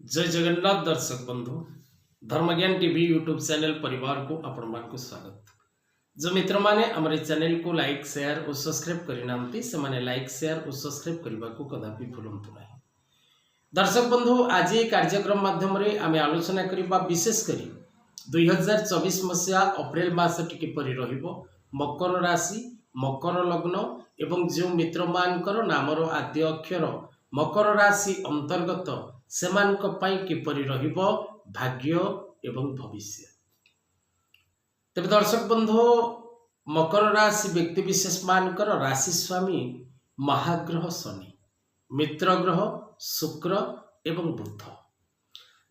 जय जगन्नाथ दर्शक बंधु धर्मज्ञान टीवी यूट्यूब चैनल परिवार को आपण मान को स्वागत। जो मित्र माने हमारे चैनल को लाइक शेयर और सब्सक्राइब करिनांती से माने लाइक शेयर और सब्सक्राइब करने को कदापि भूलंतु नहीं। दर्शक बंधु आज ये कार्यक्रम माध्यम रे आमे आलोचना करिबा विशेष करी 2024 मसिया अप्रैल मास किपरि रहिबो मकर राशि मकर लग्न एवं जो मित्र मानकर नामर आद्य अक्षर मकर राशि अंतर्गत सेमानक पई किपरि रहिबो भाग्य एवं भविष्य। तबे दर्शक बंधु मकर राशि व्यक्ति विशेष मानकर राशि स्वामी महाग्रह शनि मित्र ग्रह शुक्र एवं बुध।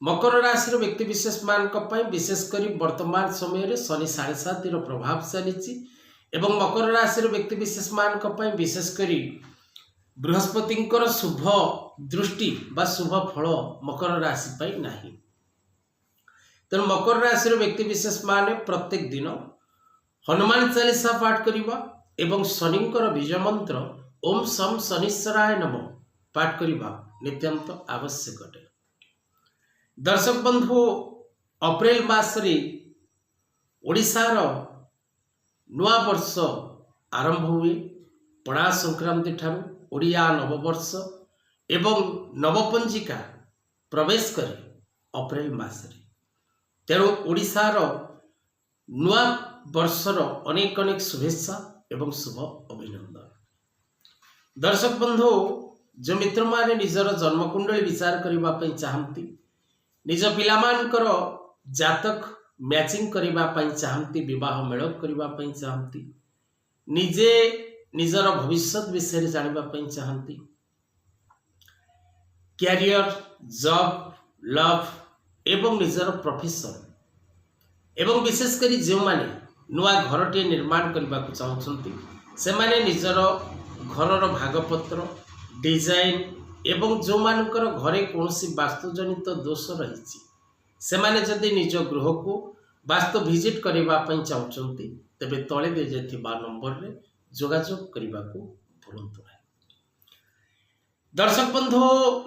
मकर राशि व्यक्ति विशेष मानक पई विशेषकर वर्तमान समय रे शनि 7.5 रो प्रभाव चली एवं मकर राशि व्यक्ति विशेष मानक पई विशेषकर बृहस्पतिंकर शुभ दृष्टि बा शुभ फल मकर राशि पाई नाही। तेणु मकर राशि व्यक्ति विशेष माने प्रत्येक दिन हनुमान चालीसा पाठ करिबा एवं शनिंकर बीज मंत्र ओम सम शनिश्चराय नमः पाठ करिबा नित्यंत आवश्यक अटे। दर्शक बंधु अप्रैल मास रे ओडिशार नुआ वर्ष आरंभ हुए पणा संक्रांति ठारू ओडिया नववर्ष एवं नवपंजिका प्रवेश करे अप्रैल मासरे। तेणु ओडिशार नुआ वर्षर अनेक अनेक शुभेच्छा एवं शुभ अभिनंदन। दर्शक बंधु जो मित्र माने निजर जन्मकुंडली विचार करबा पई चाहंती निज पिलामानकर जातक मैचिंग करबा पई चाहंती विवाह मेल करबा पई चाहंती निजे निजर भविष्य विषय जानवा पई चाहंती कैरियर जॉब लव एवं निजर प्रोफेशन एवं विशेषकर जो माने नुआ घरटे निर्माण करने को चाहते से माने निजर घरर भागपत्र डिजाइन एवं जो मानकर घरे कौन वास्तुजनित दोष रही से माने जदि निज गृह को वास्तु विजिट करने चाहते तेरे तले दे जाइथिबा नंबर रे जोगाजोग करने को भूलंतु नहीं। दर्शक बंधु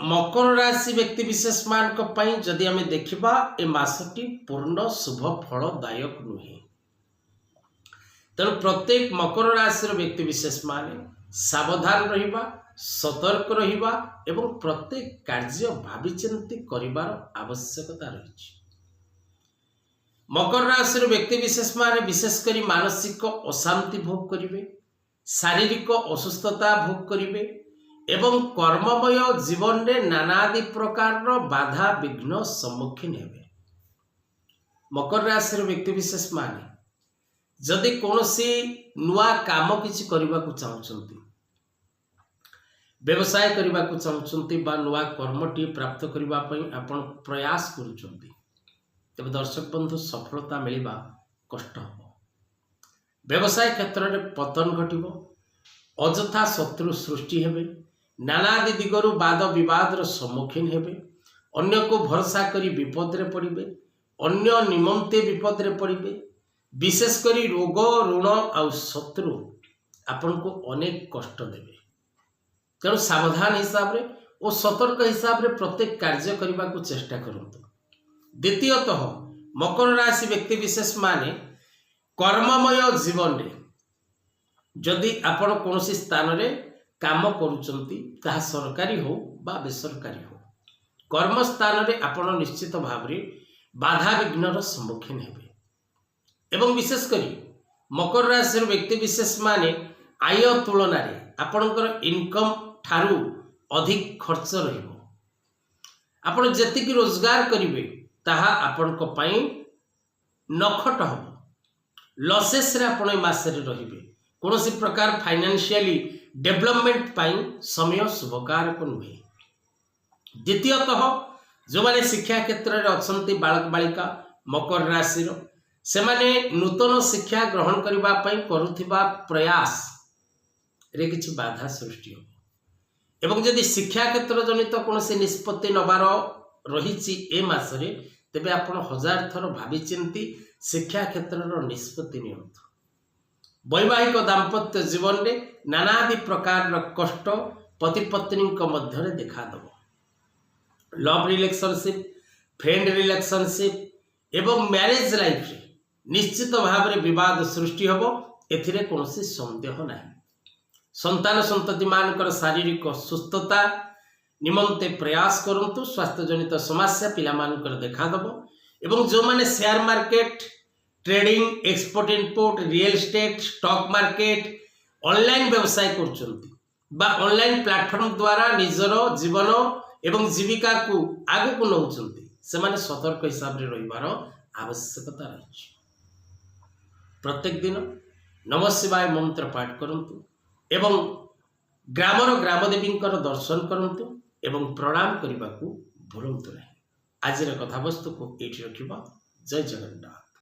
मकर राशि व्यक्ति विशेष मानक पई जदि आमे देखिबा ए मासटी पूर्ण शुभ फलदायक नुहे। तेणु प्रत्येक मकर राशि व्यक्ति विशेष माने सावधान रहिबा सतर्क रहिबा एवं प्रत्येक कार्य भाविचिंती करिबार आवश्यकता रही। मकर राशि व्यक्ति विशेष माने विशेषकर मानसिक अशांति भोग करिवे शारीरिक असुस्थता भोग करिवे एवं कर्ममय जीवन रे नानादि प्रकार बाधा विघ्न सम्मुखीन हेबे। मकर राशि व्यक्ति विशेष माने जदि कौनसी नुआ काम किछि करबा को चाहउछंती व्यवसाय करबा को चाहउछंती बा नुआ कर्मटी प्राप्त करबा पई आपण प्रयास करूछंती तबे दर्शक बंधु सफलता मिलिबा कष्ट हो। व्यवसाय क्षेत्र में पतन घटिबो अजथा शत्रु सृष्टि हेबे नानादि दिगरु वाद विवाद सम्मुखीन हेबे अन्य को भरोसा करी विपद रे पड़िबे अन्य निमंते विपद रे पड़िबे विशेषकर रोग ऋण आ शत्रु आपण को अनेक कष्ट देबे। तेणु सावधान हिसाब रे और सतर्क हिसाब रे प्रत्येक कार्य करबा को चेष्टा करंतु। द्वितीयतः मकर राशि व्यक्ति विशेष माने कर्ममय जीवन रे जदि आपण कौन स्थान रे काम करूचंती ताहा सरकारी हो बा बेसरकारी हो कर्म स्थान रे आपण निश्चित भाव रे बाधा विघ्नर सम्मुखीन हेबे एवं विशेषकर मकर राशि व्यक्ति विशेष माने आय तुलना रे आपणकर इनकम ठारू अधिक खर्च रहिबो। आपण जेतिकी रोजगार करिवे ताहा आपणक पई नखट हबो लसेस रे आपण मास रे रहिबे कौन प्रकार फाइनेंशियली डेवलपमेंट पाई समय शुभकार को नुहे। द्वितीयतः जो माने शिक्षा क्षेत्र में अच्छा बालक बालिका मकर राशि से माने नूतन शिक्षा ग्रहण करबा पई करुथिबा प्रयास रे किछि बाधा सृष्टि हो एवं जदि शिक्षा क्षेत्र जनित कौन निष्पत्ति नबार रही ए मासरे तेबे आपण 1000 थर भावी चिंती शिक्षा क्षेत्र निष्पत्ति नियंतु। वैवाहिक दाम्पत्य जीवन में नानादि प्रकार कष्ट पति पत्नी मध्य देखा दब लव रिलेशनशिप फ्रेंड रिलेशनशिप एवं मैरिज लाइफ रे निश्चित भाव में विवाद सृष्टि हम एथिरे कौनसी संदेह नहीं। संतान संतति मानकर शारीरिक सुस्थता निमंते प्रयास करंतु। स्वास्थ्य जनित समस्या पिला मानकर देखादब एवं जो माने share market trading export import real estate stock market online व्यवसाय करछंती बा ऑनलाइन प्लेटफॉर्म द्वारा निजर जीवन एवं जीविका को आगु को नौचंती से माने सतर्क हिसाब रे रहिबार आवश्यकता रही। प्रत्येक दिन नमः शिवाय मंत्र पाठ करंतु एवं ग्रामर ग्रामदेवींकर दर्शन करंतु एवं प्रणाम करने को भूलंतु नहीं। आज कथावस्तु को ये रखा। जय जगन्नाथ।